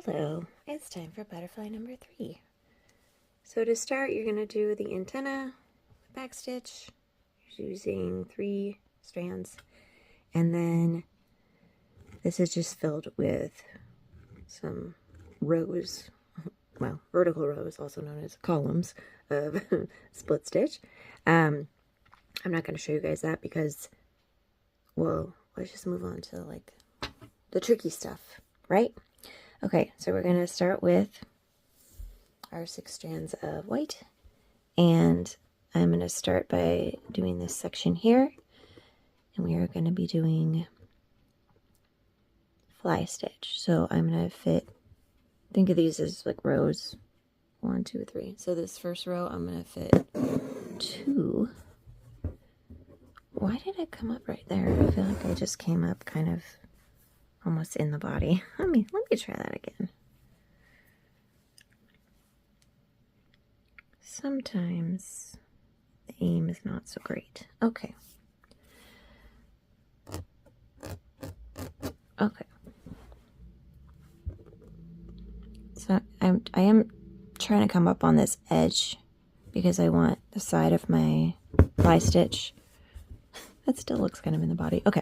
Hello, it's time for butterfly number 3. So to start, you're going to do the antenna with back stitch using 3 strands, and then this is just filled with some rows, well, vertical rows, also known as columns of split stitch. I'm not going to show you guys that because, well, let's just move on to like the tricky stuff, right? Okay, so we're going to start with our 6 strands of white, and I'm going to start by doing this section here, and we are going to be doing fly stitch. So I'm going to think of these as like rows, 1, 2, 3. So this first row, I'm going to fit 2. Why did it come up right there? I feel like I just came up kind of almost in the body. Let me try that again. Sometimes the aim is not so great. Okay. So I am trying to come up on this edge because I want the side of my fly stitch. That still looks kind of in the body. Okay,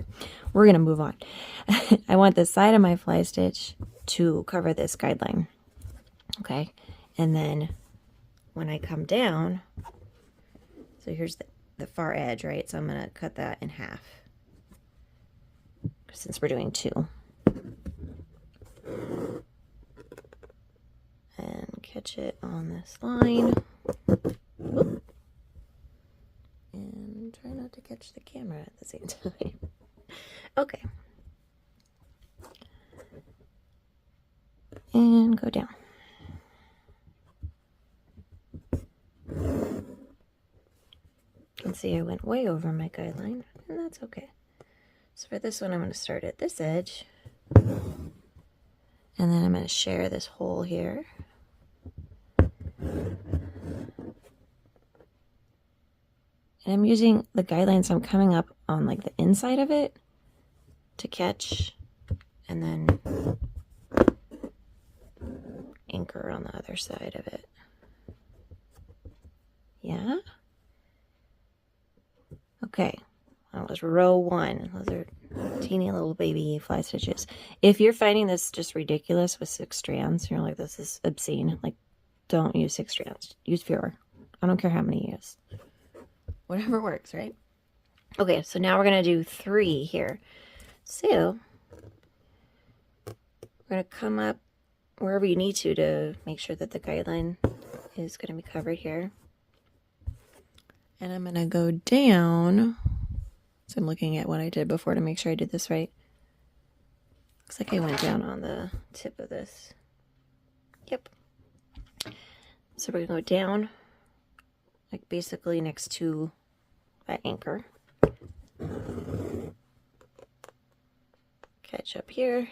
we're gonna move on. I want the side of my fly stitch to cover this guideline. Okay, and then when I come down, so here's the far edge, right? So I'm gonna cut that in half since we're doing 2. And catch it on this line. Whoop. And try not to catch the camera at the same time. Okay. And go down. You can see I went way over my guideline, and that's okay. So for this one, I'm going to start at this edge, and then I'm going to share this hole here. And I'm using the guidelines, so I'm coming up on like the inside of it to catch, and then anchor on the other side of it. Yeah? Okay, that was row 1. Those are teeny little baby fly stitches. If you're finding this just ridiculous with 6 strands, you're like, this is obscene, like, don't use 6 strands. Use fewer. I don't care how many you use. Whatever works, right? Okay, so now we're going to do 3 here. So, we're going to come up wherever you need to make sure that the guideline is going to be covered here. And I'm going to go down. So I'm looking at what I did before to make sure I did this right. Looks like I went down on the tip of this. Yep. So we're going to go down, like basically next to that anchor. Catch up here.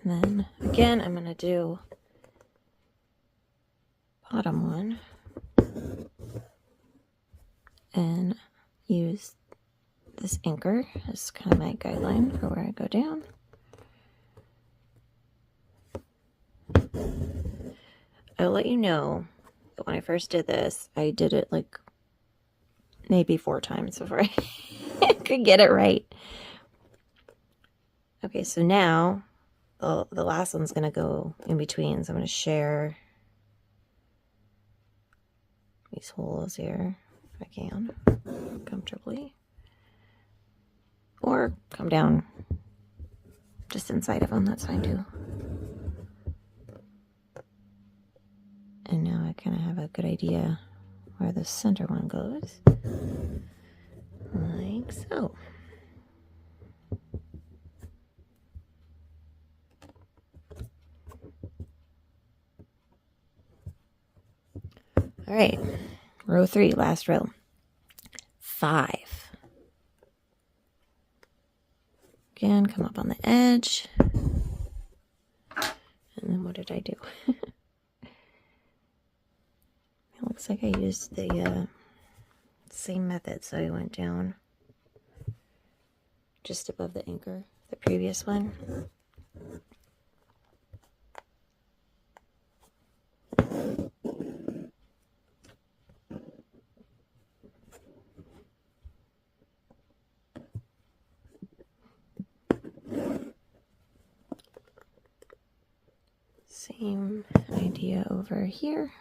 And then again, I'm going to do bottom one and use this anchor as kind of my guideline for where I go down. I'll let you know that when I first did this, I did it like maybe 4 times before I could get it right. Okay, so now the last one's going to go in between, so I'm going to share these holes here if I can comfortably, or come down just inside of them, that's fine too. And now I kind of have a good idea where the center one goes, like so. All right, row 3, last row. 5. Again, come up on the edge. And then what did I do? It looks like I used the same method, so I went down just above the anchor, the previous one. Same idea over here.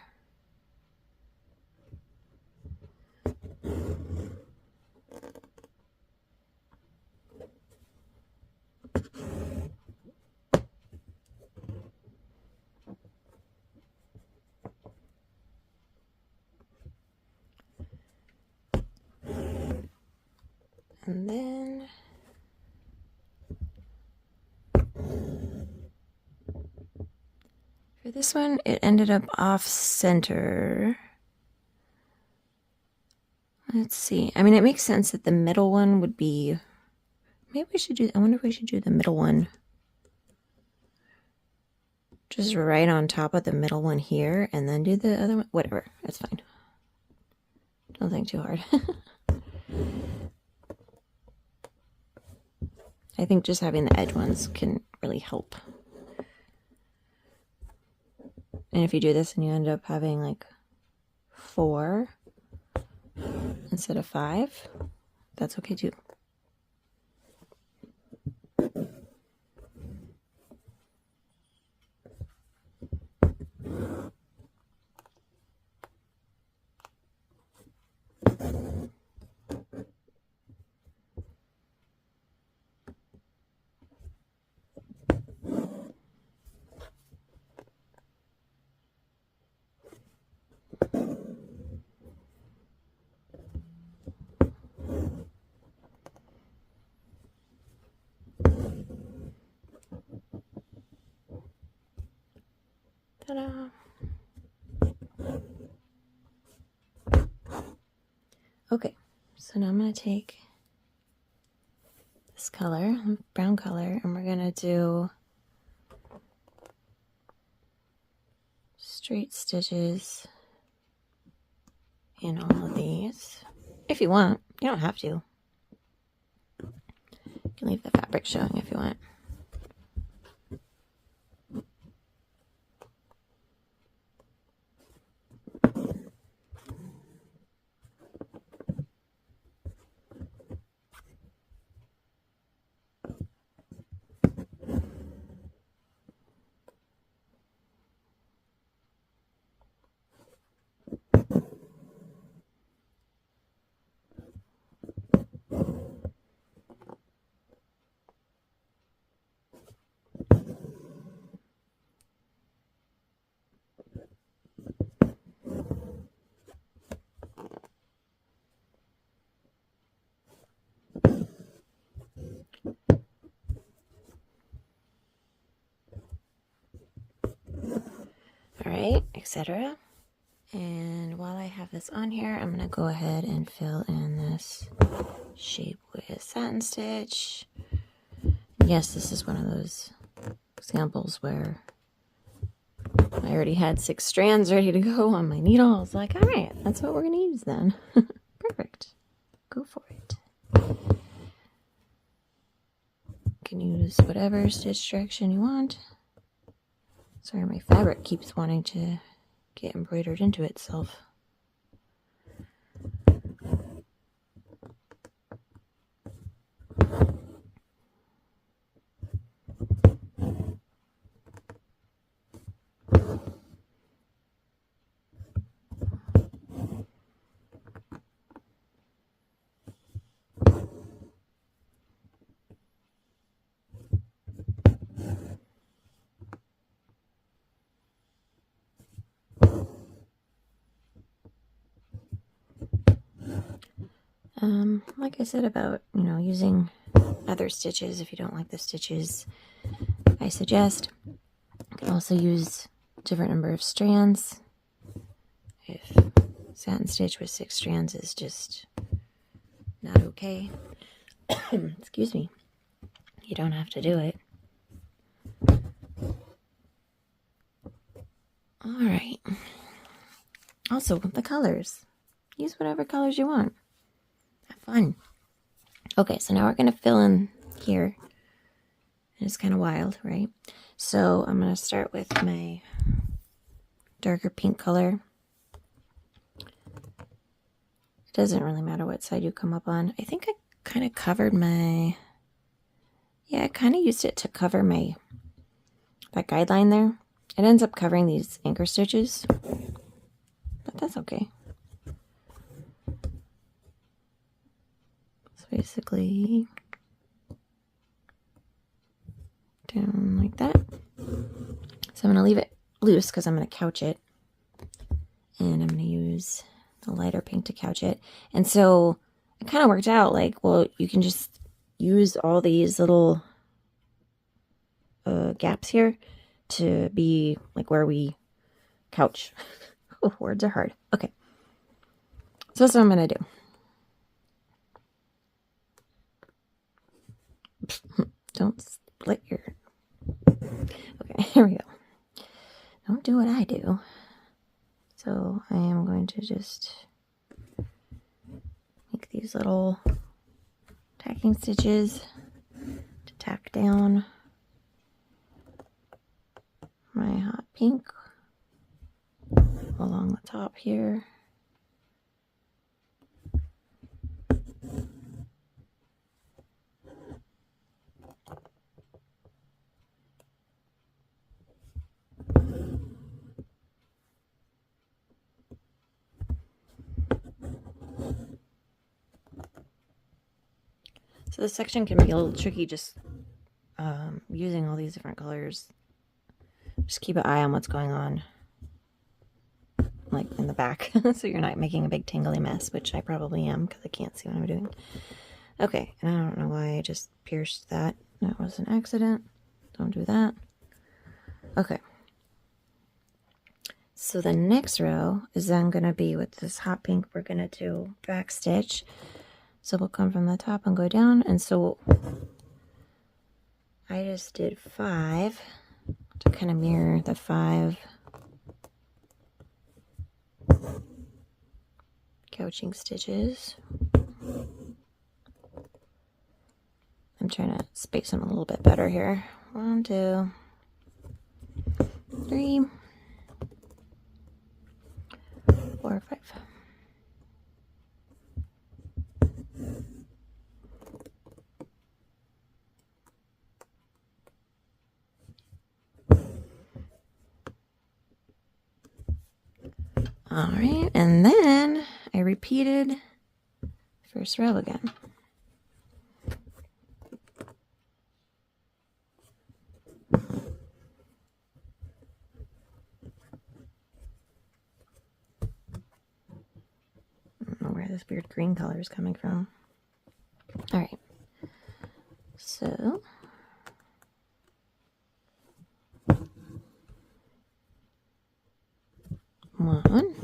And then for this one, it ended up off center. Let's see. I mean, it makes sense that the middle one would be, maybe we should do, I wonder if we should do the middle one. Just right on top of the middle one here, and then do the other one. Whatever, that's fine. Don't think too hard. I think just having the edge ones can really help. And if you do this and you end up having like 4 instead of 5, that's okay too. Ta-da! Okay, so now I'm going to take this color, brown color, and we're going to do straight stitches in all of these. If you want, you don't have to. You can leave the fabric showing if you want. Alright, etc. And while I have this on here, I'm going to go ahead and fill in this shape with Satin Stitch. Yes, this is one of those examples where I already had 6 strands ready to go on my needle. I was like, alright, that's what we're going to use then. Perfect. Go for it. You can use whatever stitch direction you want. Sorry, my fabric keeps wanting to get embroidered into itself. Like I said about, using other stitches, if you don't like the stitches I suggest, you can also use a different number of strands. If Satin Stitch with 6 strands is just not okay, excuse me, you don't have to do it. Alright. Also, the colors. Use whatever colors you want. Have fun. Okay, so now we're going to fill in here. It's kind of wild, right? So I'm going to start with my darker pink color. It doesn't really matter what side you come up on. I think I kind of covered my... Yeah, I kind of used it to cover my... that guideline there. It ends up covering these anchor stitches. But that's okay. So basically... down like that. So I'm going to leave it loose because I'm going to couch it. And I'm going to use the lighter pink to couch it. And so it kind of worked out like, well, you can just use all these little gaps here to be like where we couch. Oh, words are hard. Okay. So that's what I'm going to do. Don't split your... Okay, here we go. Don't do what I do. So I am going to just make these little tacking stitches to tack down my hot pink along the top here. So this section can be a little tricky just using all these different colors. Just keep an eye on what's going on, like in the back, so you're not making a big tangly mess, which I probably am because I can't see what I'm doing. Okay, and I don't know why I just pierced that. That was an accident. Don't do that. Okay. So the next row is then going to be with this hot pink. We're going to do back stitch. So we'll come from the top and go down. And so I just did 5 to kind of mirror the 5 couching stitches. I'm trying to space them a little bit better here. 1, 2, 3, 4, 5. All right, and then I repeated first row again. I don't know where this weird green color is coming from. All right, so one.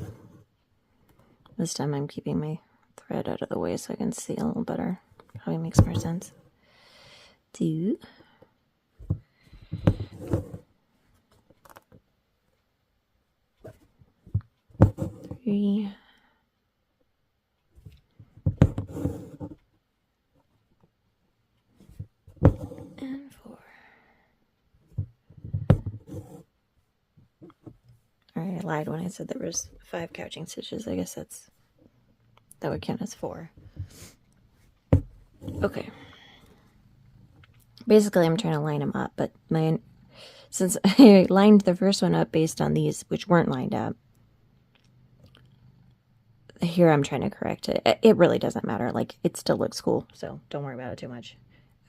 This time I'm keeping my thread out of the way so I can see a little better. Probably makes more sense. 2. 3. And 4. Alright, I lied when I said there was 5 couching stitches. I guess that would count as 4. Okay. Basically, I'm trying to line them up, but since I lined the first one up based on these, which weren't lined up, here I'm trying to correct it. It really doesn't matter. Like, it still looks cool, so don't worry about it too much.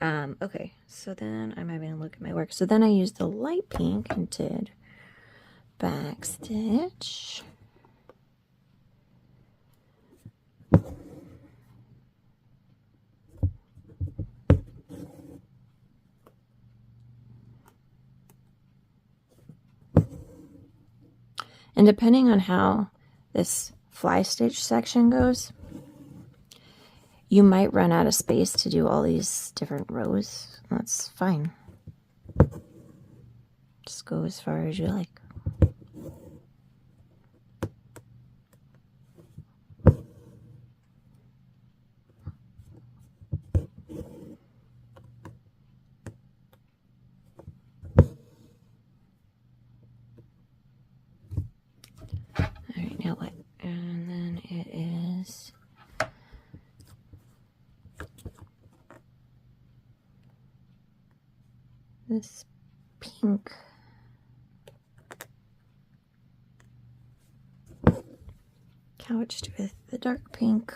Okay, so then I'm having a look at my work. So then I used the light pink and did back stitch. And depending on how this fly stitch section goes, you might run out of space to do all these different rows. That's fine. Just go as far as you like. this pink. Couched with the dark pink.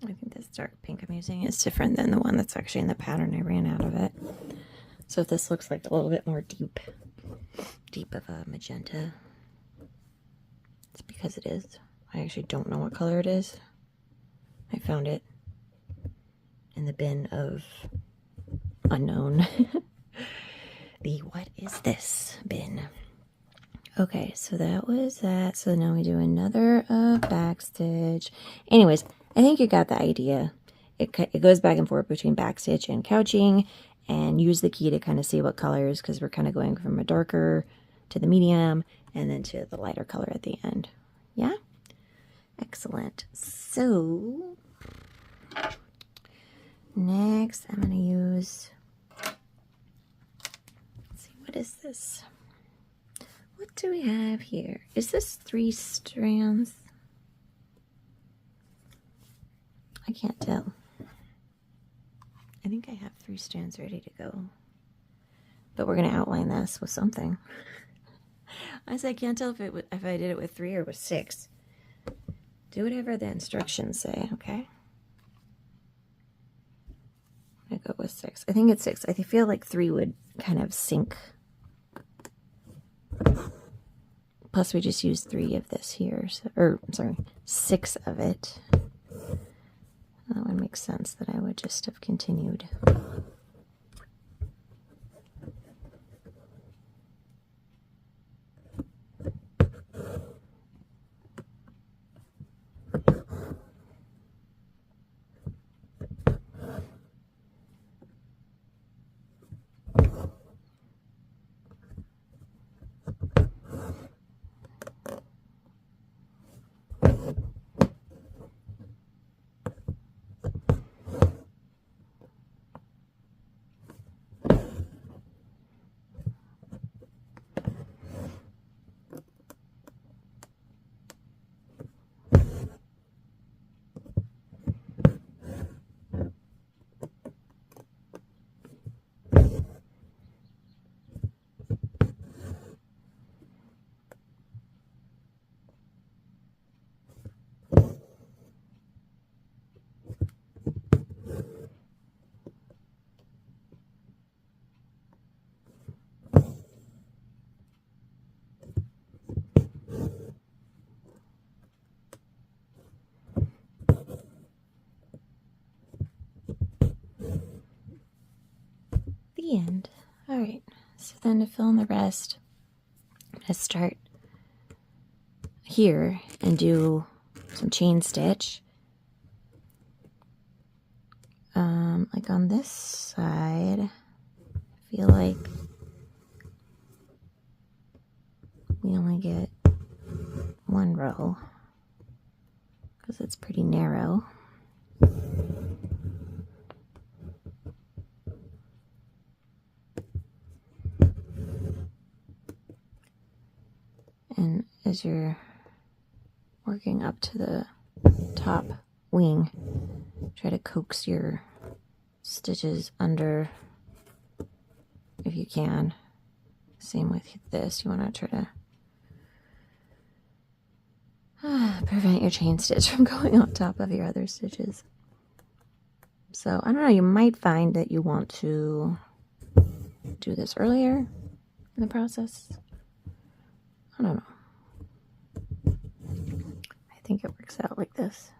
I think this dark pink I'm using is different than the one that's actually in the pattern. I ran out of it. So if this looks like a little bit more deep of a magenta, it's because it is. I actually don't know what color it is. I found it in the bin of unknown. The what is this bin? Okay, so that was that. So now we do another backstitch. Anyways, I think you got the idea. It goes back and forth between backstitch and couching, and use the key to kind of see what colors, because we're kind of going from a darker to the medium and then to the lighter color at the end. Yeah? Excellent. So next I'm going to use, let's see, what is this? What do we have here? Is this 3 strands? I can't tell. I think I have 3 strands ready to go. But we're going to outline this with something. I can't tell if I did it with 3 or with 6. Do whatever the instructions say, okay? I go with 6. I think it's 6. I feel like 3 would kind of sink. Plus we just used 3 of this here. So, or, sorry, 6 of it. That would make sense that I would just have continued. The end. Alright, so then to fill in the rest, I'm going to start here and do some chain stitch. Like on this side, I feel like we only get 1 row because it's pretty narrow. And as you're working up to the top wing, try to coax your stitches under if you can. Same with this, you want to try to prevent your chain stitch from going on top of your other stitches. So I don't know, you might find that you want to do this earlier in the process. I don't know. I think it works out like this.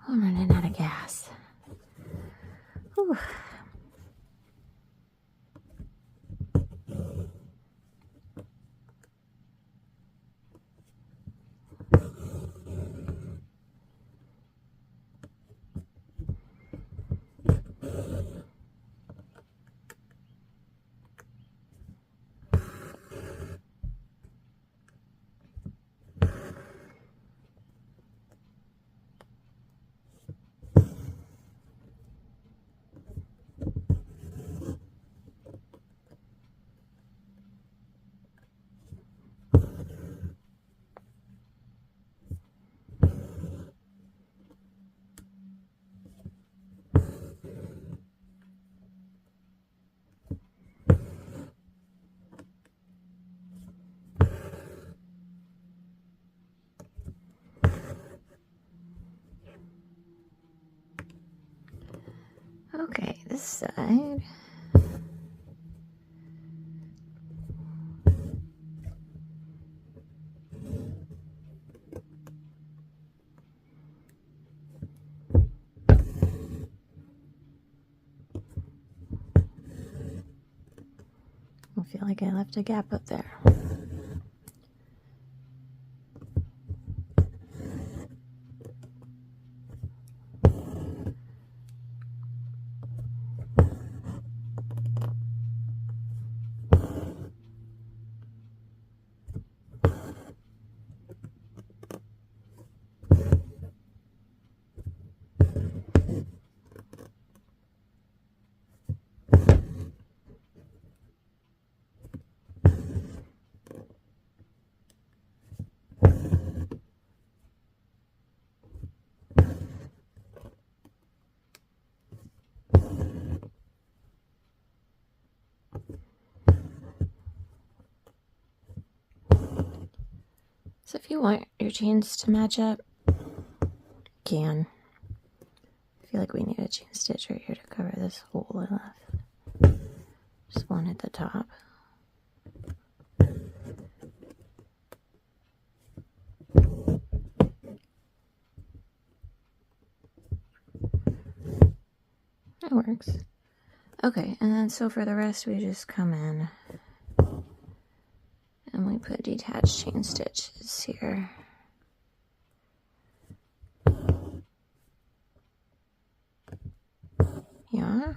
I'm running out of gas. Whew. this side. I feel like I left a gap up there. So if you want your chains to match up, you can. I feel like we need a chain stitch right here to cover this hole I left. Just one at the top. That works. Okay, and then so for the rest we just come in and we put detached chain stitches here. Yeah.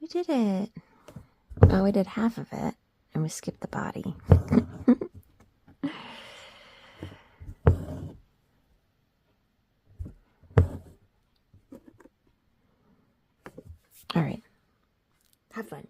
We did it. Oh, we did half of it and we skipped the body. All right. Have fun.